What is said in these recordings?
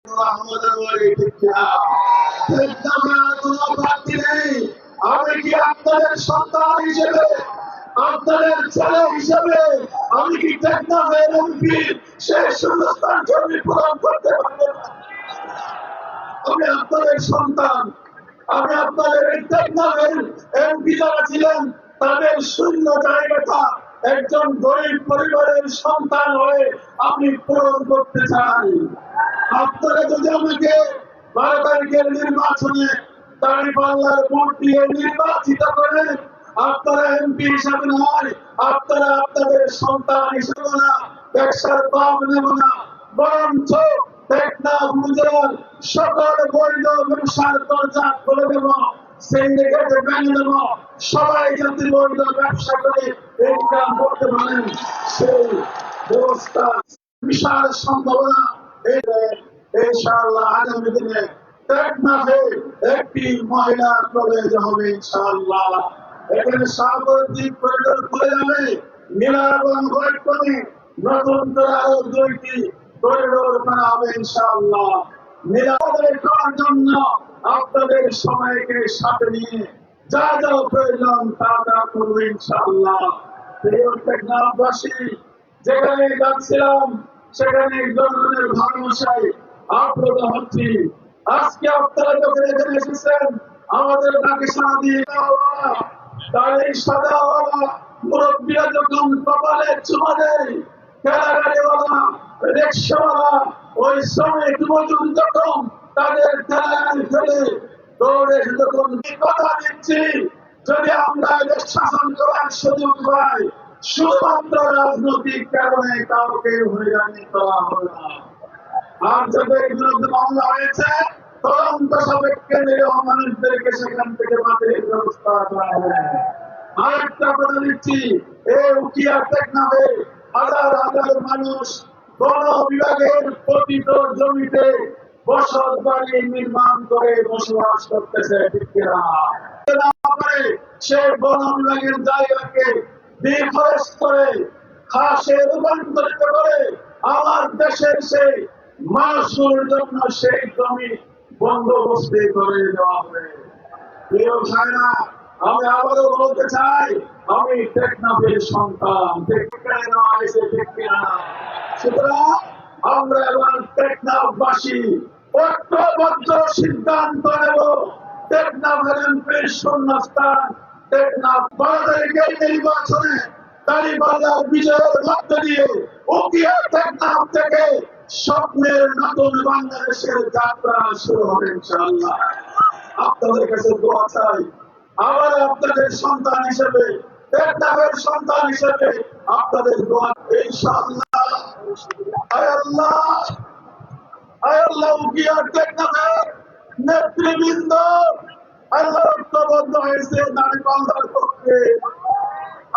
আমি কি আপনাদের সন্তান হিসেবে, আপনাদের ছেলে হিসেবে আমি কি টেকনাফের এমপির সেই শূন্যস্থান জমি পূরণ করতে পারবো না? আমি আপনাদের সন্তান, আমি আপনাদের টেকনাফের এমপি যারা ছিলেন তাদের শূন্য জায়গাটা একজন গরিব পরিবারের সন্তান হয়ে আমি পূরণ করতে চাই। আপনারা যদি আমাকে 12 তারিখের নির্বাচনে দাঁড়িপাল্লার ভোট দিয়ে নির্বাচিত করেন, আপনারা এমপি হিসাবে নয়, আপনারা আপনাদের সন্তান হিসেবে না, ব্যবসার পাপ নেব না, বরঞ্চ টেকনাফ উপজেলার সকল বৈধ ব্যবসার দরজা খুলে দেব, সিন্ডিকেট ভেঙে দেব, সবাই যাতে বৈধ ব্যবসা করে ইনকাম করতে পারেন সেই ব্যবস্থা বিশাল সম্ভাবনা ইনশাআল্লাহ আগামী দিনে টেকনাফে একটি মহিলা কলেজ হবে ইনশাআল্লাহ। এখানে সাগরদ্বীপ করিডোর খুলে যাবে, নীলা এবং বৈকনে নতুন করে আরো 2টি করিডোর করা হবে ইনশাআল্লাহ। নিরাপদে করার জন্য আপনাদের সবাইকে সাথে নিয়ে যা যা প্রয়োজন তা তা করবো ইনশাআল্লাহ। প্রিয় টেকনাফবাসী, যেখানে যাচ্ছিলাম সেখানে জনগণের ভালোবাসায় আপ্লুত হচ্ছি। আজকে আপনারা যখন এখানে এসেছেন আমাদের ডাকে সাড়া দিয়ে তার এই সাদা মুরব্বীরা যখন কপালে চুমা দেয়, ঠেলাগাড়িওয়ালা রিক্সাওয়ালা ওই শ্রমিক মজুর যখন তাদের ঠেলাগাড়ি ফেলে দৌড়ে যখন কথা দিচ্ছি, যদি আমরা দেশ শাসন করার সুযোগ পাই শুধুমাত্র রাজনৈতিক কারণে কাউকে হয়রানি করা হবে না। আর যাদের বিরুদ্ধে মামলা হয়েছে তদন্ত সাপেক্ষে নিরীহ মানুষদেরকে সেখান থেকে বাতিলের ব্যবস্থা করা হবে। আরেকটা কথা দিচ্ছি, এই উকিয়া টেকনাফে হাজার হাজার মানুষ বন বিভাগের পতিত জমিতে বসত বাড়ি নির্মাণ করে বসবাস করতেছে, ঠিক কিনা? সে বন বিভাগের জায়গাকে ডিফরেস্ট করে ঘাসে রূপান্তরিত করে আমার দেশের সেই মানুষের জন্য সেই জমি বন্দোবস্ত করে দেওয়া হবে। প্রিয় ভাইরা, আমি আবারও বলতে চাই আমি টেকনাফের সন্তান, সুতরাং আমরা এবার টেকনাফবাসী ঐক্যবদ্ধ সিদ্ধান্ত নেব টেকনাফের এমপির শূন্যস্থান টেকনাফ 12 তারিখের নির্বাচনে দাঁড়িপাল্লার বিজয়ের মধ্য দিয়ে উকিয়া টেকনাফ থেকে স্বপ্নের নতুন বাংলাদেশের যাত্রা শুরু হবে ইনশাআল্লাহ। আপনাদের কাছে দোয়া চাই, আবার আপনাদের সন্তান হিসেবে, টেকনাফের সন্তান হিসেবে আপনাদের দোয়া ইনশাআল্লাহ। আয় আল্লাহ, আয় আল্লাহ, উকিয়া টেকনাফের নেতৃবৃন্দ আল্লাহ ঐক্যবদ্ধ হয়েছে দাঁড়িপাল্লার পক্ষে।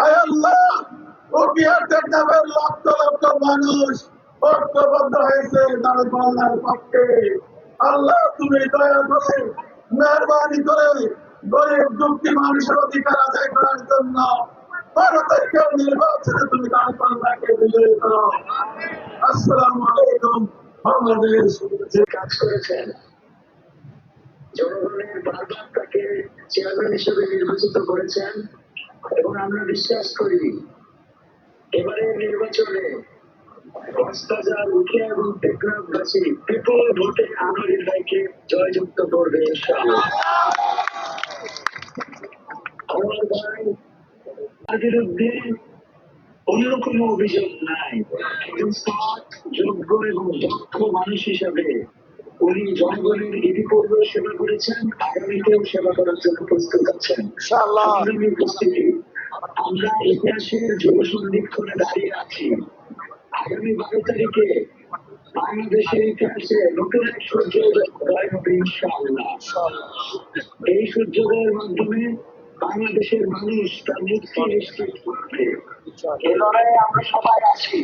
আয় আল্লাহ, উকিয়া টেকনাফের লক্ষ লক্ষ মানুষ ঐক্যবদ্ধ হয়েছে দাঁড়িপাল্লার পক্ষে। আল্লাহ, তুমি দয়া করে মেহরবানি করে গরিব দুঃখী মানুষের অধিকার আদায় করার জন্য 12 তারিখের নির্বাচনে তুমি দাঁড়িপাল্লাকে বিজয়ী করো। আসসালামু আলাইকুম। বাংলাদেশ যে কাজ করেছেন, জনগণের বারবার তাকে চেয়ারম্যান হিসেবে নির্বাচিত করেছেন এবং আমরা বিশ্বাস করি এবারে নির্বাচনে কক্সবাজার, উখিয়া এবং টেকনাফবাসী বিপুল ভোটে আনোয়ার ভাইকে জয়যুক্ত করবে ইনশাআল্লাহ। আনোয়ার ভাই তার বিরুদ্ধে অন্য কোনো অভিযোগ নাই। একজন সৎ, যোগ্য এবং দক্ষ মানুষ হিসাবে উনি জনগণের ইতিপূর্ব সেবা করেছেন, আগামীতেও সেবা করার জন্য প্রস্তুত আছেন। উপস্থিতি আমরা ইতিহাসের যুব সন্ধিক্ষণে দাঁড়িয়ে আছি। আগামী 12 তারিখে বাংলাদেশের ইতিহাসে নতুন এক সূর্যোদয় হবে ইনশাআল্লাহ। এই সূর্যোদয়ের মাধ্যমে বাংলাদেশের মানুষ তার মুক্তি নিশ্চিত করবে। এ লড়াইয়ে আমরা সবাই আছি।